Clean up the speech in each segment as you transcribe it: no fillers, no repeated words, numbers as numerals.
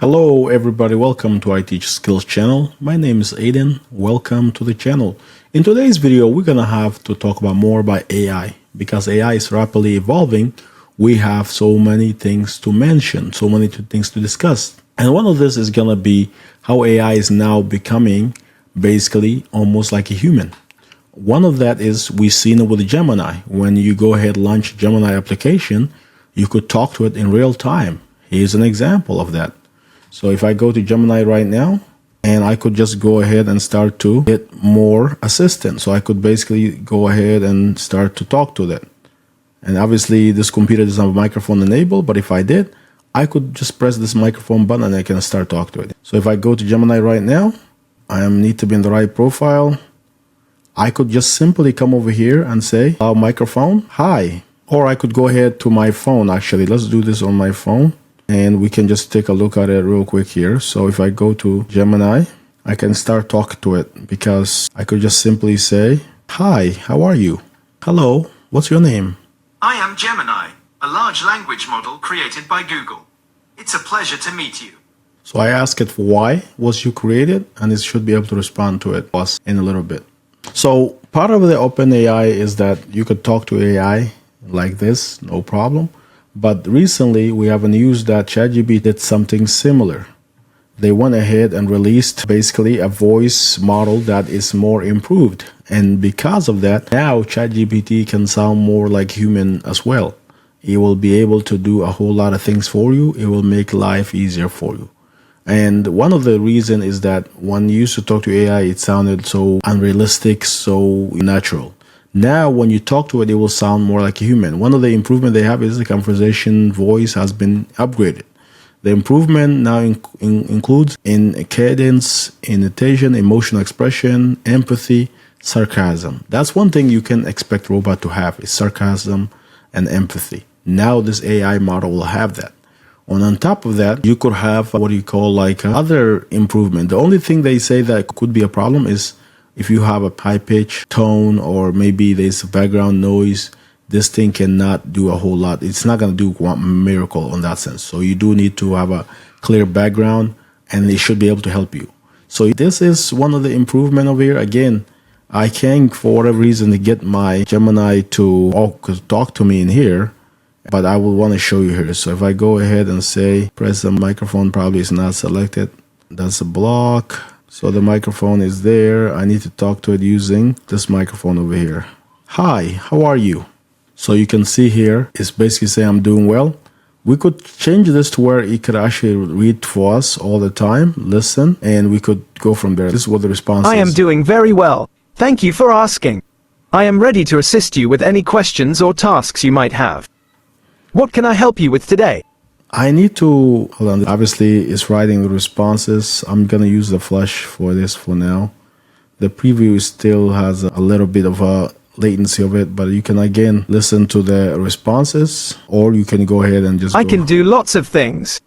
Hello everybody, welcome to I Teach Skills channel. My name is Aiden. Welcome to the channel. In today's video, we're gonna have to talk about more about AI because AI is rapidly evolving. We have so many things to mention, so many things to discuss. And one of this is gonna be how AI is now becoming basically almost like a human. One of that is we've seen it with Gemini. When you go ahead and launch Gemini application, you could talk to it in real time. Here's an example of that. So if I go to Gemini right now, and I could just go ahead and start to get more assistance. So I could basically go ahead and start to talk to that. And obviously this computer doesn't have a microphone enabled, but if I did, I could just press this microphone button and I can start talking to it. So if I go to Gemini right now, I need to be in the right profile. I could just simply come over here and say, "Hello, microphone, hi." Or I could go ahead to my phone. Actually, let's do this on my phone. And we can just take a look at it real quick here. So if I go to Gemini, I can start talking to it because I could just simply say, "Hi, how are you? Hello, what's your name?" I am Gemini, a large language model created by Google. It's a pleasure to meet you. So I ask it why was you created, and it should be able to respond to it in a little bit. So part of the OpenAI is that you could talk to AI like this, no problem. But recently, we have news that ChatGPT did something similar. They went ahead and released basically a voice model that is more improved. And because of that, now ChatGPT can sound more like human as well. It will be able to do a whole lot of things for you. It will make life easier for you. And one of the reasons is that when you used to talk to AI, it sounded so unrealistic, so natural. Now, when you talk to it, it will sound more like a human. One of the improvements they have is the conversation voice has been upgraded. The improvement now includes in cadence, intonation, emotional expression, empathy, sarcasm. That's one thing you can expect robot to have is sarcasm and empathy. Now this AI model will have that. On top of that, you could have what you call like other improvement. The only thing they say that could be a problem is if you have a high pitch tone or maybe there's background noise, this thing cannot do a whole lot. It's not going to do one miracle in that sense. So you do need to have a clear background and it should be able to help you. So this is one of the improvement over here. Again, I can't for whatever reason to get my Gemini to talk to me in here, but I will want to show you here. So if I go ahead and say, press the microphone, probably is not selected. That's a block. So the microphone is there. I need to talk to it using this microphone over here. Hi, how are you? So you can see here, it's basically saying I'm doing well. We could change this to where it could actually read for us all the time, listen, and we could go from there. This is what the response is. I am doing very well. Thank you for asking. I am ready to assist you with any questions or tasks you might have. What can I help you with today? I need to, hold on, obviously it's writing the responses. I'm going to use the flash for this for now. The preview still has a little bit of a latency of it, but you can again listen to the responses, or you can go ahead and just I can do lots of things.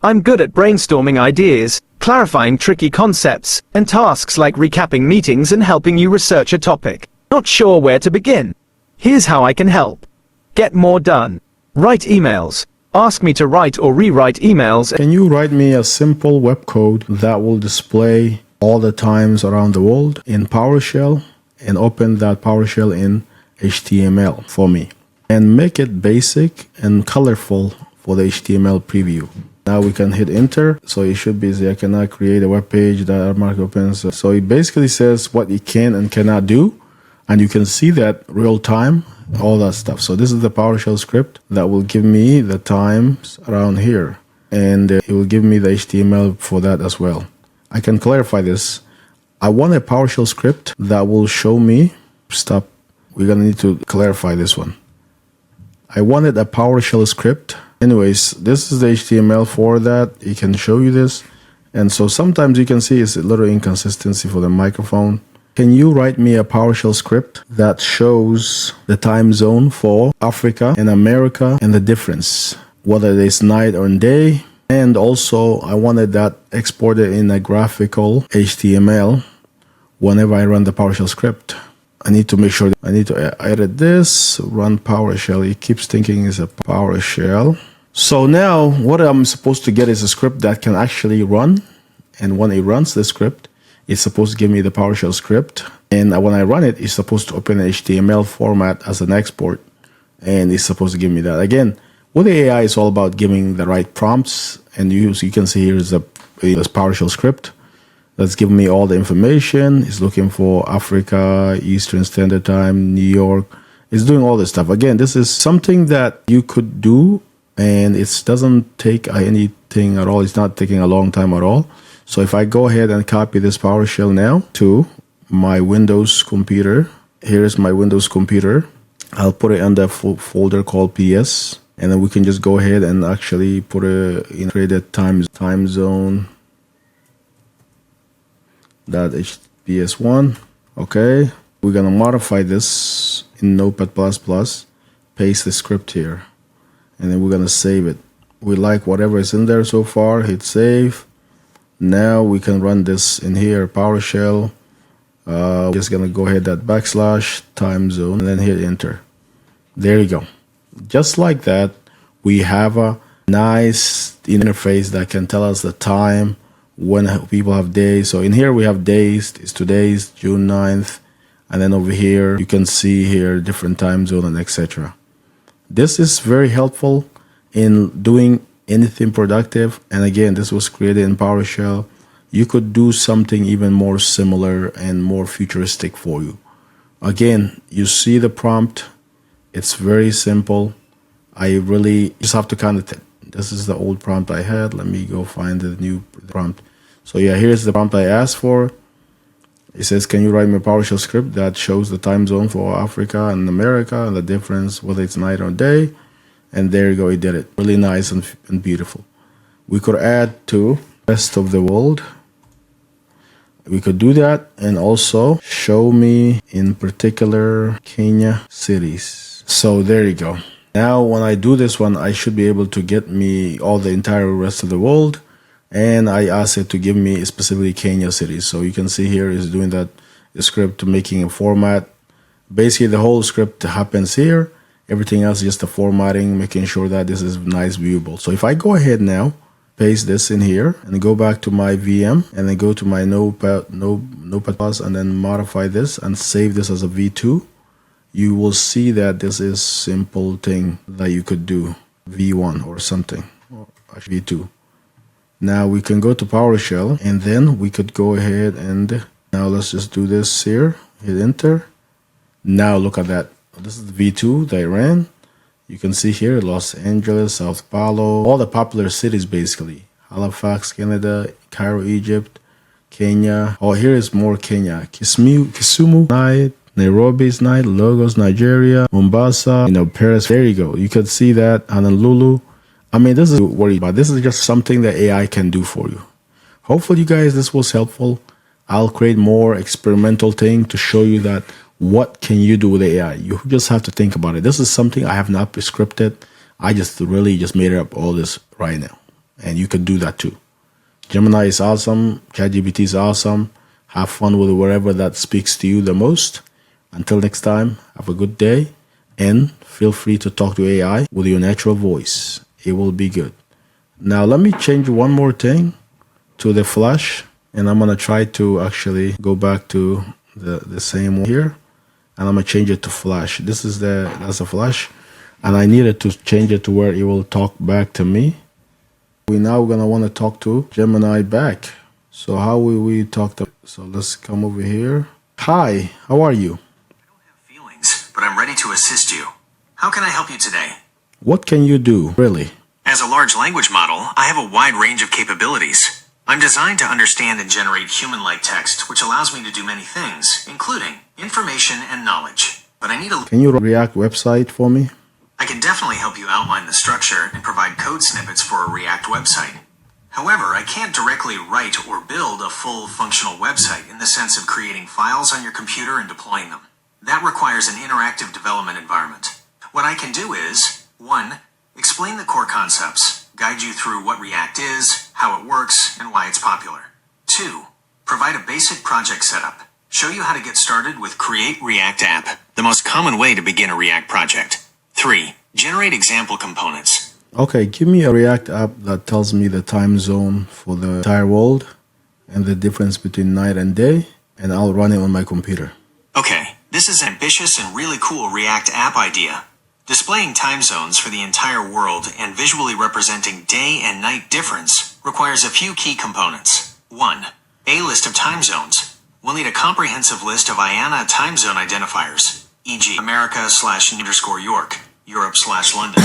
I'm good at brainstorming ideas, clarifying tricky concepts, and tasks like recapping meetings and helping you research a topic. Not sure where to begin? Here's how I can help. Get more done. Write emails. Ask me to write or rewrite emails. Can you write me a simple web code that will display all the times around the world in PowerShell and open that PowerShell in HTML for me and make it basic and colorful for the HTML preview. Now we can hit enter. So it should be, I cannot create a web page that mark opens. So it basically says what it can and cannot do. And you can see that real time, all that stuff. So this is the PowerShell script that will give me the times around here. And it will give me the HTML for that as well. I can clarify this. I want a PowerShell script that will show me, stop, we're going to need to clarify this one. I wanted a PowerShell script. Anyways, this is the HTML for that. It can show you this. And so sometimes you can see it's a little inconsistency for the microphone. Can you write me a PowerShell script that shows the time zone for Africa and America and the difference, whether it's night or day? And also, I wanted that exported in a graphical HTML whenever I run the PowerShell script. I need to make sure that I need to edit this, run PowerShell. It keeps thinking it's a PowerShell. So now what I'm supposed to get is a script that can actually run. And when it runs the script, it's supposed to give me the PowerShell script. And when I run it, it's supposed to open an HTML format as an export. And it's supposed to give me that. Again, with the AI, it's all about giving the right prompts. And you can see here is this PowerShell script that's giving me all the information. It's looking for Africa, Eastern Standard Time, New York. It's doing all this stuff. Again, this is something that you could do, and it doesn't take anything at all. It's not taking a long time at all. So if I go ahead and copy this PowerShell now to my Windows computer, here's my Windows computer. I'll put it in the folder called PS, and then we can just go ahead and actually put create a time zone .hps1. Okay, we're gonna modify this in Notepad++, paste the script here, and then we're gonna save it. We like whatever is in there so far. Hit save. Now we can run this in here, PowerShell. Just gonna go ahead that / time zone and then hit enter. There you go. Just like that, we have a nice interface that can tell us the time when people have days. So in here we have days. It's today's June 9th, and then over here you can see here different time zone and etc. This is very helpful in doing anything productive. And again, this was created in PowerShell. You could do something even more similar and more futuristic for you. Again, you see the prompt. It's very simple. I really just have to this is the old prompt I had. Let me go find the new prompt. So yeah, here's the prompt I asked for. It says, can you write me a PowerShell script that shows the time zone for Africa and America and the difference, whether it's night or day? And there you go, it did it. Really nice and beautiful. We could add to rest of the world. We could do that, and also show me in particular Kenya cities. So there you go. Now when I do this one, I should be able to get me all the entire rest of the world. And I asked it to give me specifically Kenya cities. So you can see here is doing that script, making a format. Basically the whole script happens here. Everything else is just the formatting, making sure that this is nice viewable. So if I go ahead now, paste this in here and go back to my VM and then go to my Notepad+, and then modify this and save this as a V2, you will see that this is simple thing that you could do, V1 or something, or actually V2. Now we can go to PowerShell, and then we could go ahead and now let's just do this here, hit enter. Now look at that. This is the V2 that I ran. You can see here Los Angeles, Sao Paulo, all the popular cities basically. Halifax, Canada, Cairo, Egypt, Kenya. Oh, here is more Kenya. Kisumu night, Nairobi's night, Lagos, Nigeria, Mombasa, Paris. There you go. You could see that. Honolulu. I mean, this is worried about. This is just something that AI can do for you. Hopefully, you guys, this was helpful. I'll create more experimental thing to show you that what can you do with AI. You just have to think about it. This is something I have not scripted. I just really just made up all this right now. And you could do that too. Gemini is awesome. ChatGPT is awesome. Have fun with whatever that speaks to you the most. Until next time, have a good day. And feel free to talk to AI with your natural voice. It will be good. Now let me change one more thing to the Flash, and I'm gonna try to actually go back to the same one here, and I'm gonna change it to Flash. That's a Flash, and I needed to change it to where it will talk back to me. We now gonna want to talk to Gemini back. So how will we talk to? So let's come over here. Hi, how are you? I don't have feelings, but I'm ready to assist you. How can I help you today? What can you do, really? As a large language model, I have a wide range of capabilities. I'm designed to understand and generate human-like text, which allows me to do many things, including information and knowledge. But I need a... Can you React website for me? I can definitely help you outline the structure and provide code snippets for a React website. However, I can't directly write or build a full functional website in the sense of creating files on your computer and deploying them. That requires an interactive development environment. What I can do is, 1. Explain the core concepts, guide you through what React is, how it works, and why it's popular. 2. Provide a basic project setup. Show you how to get started with Create React App, the most common way to begin a React project. 3. Generate example components. Okay, give me a React app that tells me the time zone for the entire world and the difference between night and day, and I'll run it on my computer. Okay, this is an ambitious and really cool React app idea. Displaying time zones for the entire world and visually representing day and night difference requires a few key components. 1. A list of time zones. We'll need a comprehensive list of IANA time zone identifiers, e.g. America/York, Europe/London.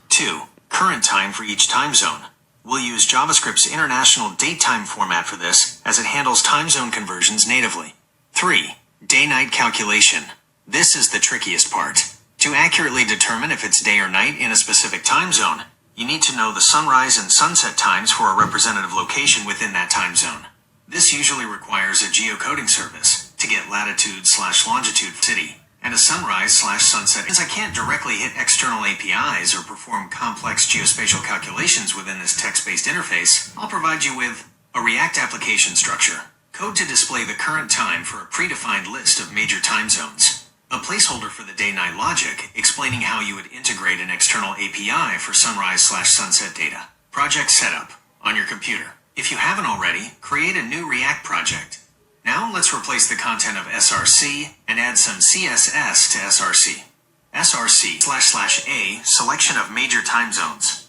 2. Current time for each time zone. We'll use JavaScript's international datetime format for this, as it handles time zone conversions natively. 3. Day-night calculation. This is the trickiest part. To accurately determine if it's day or night in a specific time zone, you need to know the sunrise and sunset times for a representative location within that time zone. This usually requires a geocoding service to get latitude/longitude city, and a sunrise/sunset. Since I can't directly hit external APIs or perform complex geospatial calculations within this text-based interface, I'll provide you with a React application structure, code to display the current time for a predefined list of major time zones, a placeholder for the day-night logic explaining how you would integrate an external API for sunrise/sunset data. Project setup on your computer. If you haven't already, create a new React project. Now let's replace the content of SRC and add some CSS to SRC. SRC//A selection of major time zones.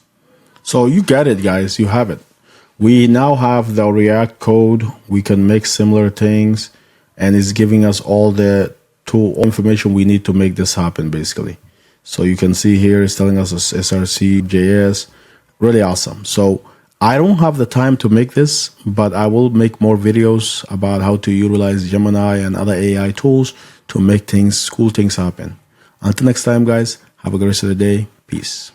So you get it, guys. You have it. We now have the React code. We can make similar things, and it's giving us all the information we need to make this happen, basically. So you can see here it's telling us SRC, JS, really awesome. So I don't have the time to make this, but I will make more videos about how to utilize Gemini and other AI tools to make things, cool things happen. Until next time, guys, have a great rest of the day. Peace.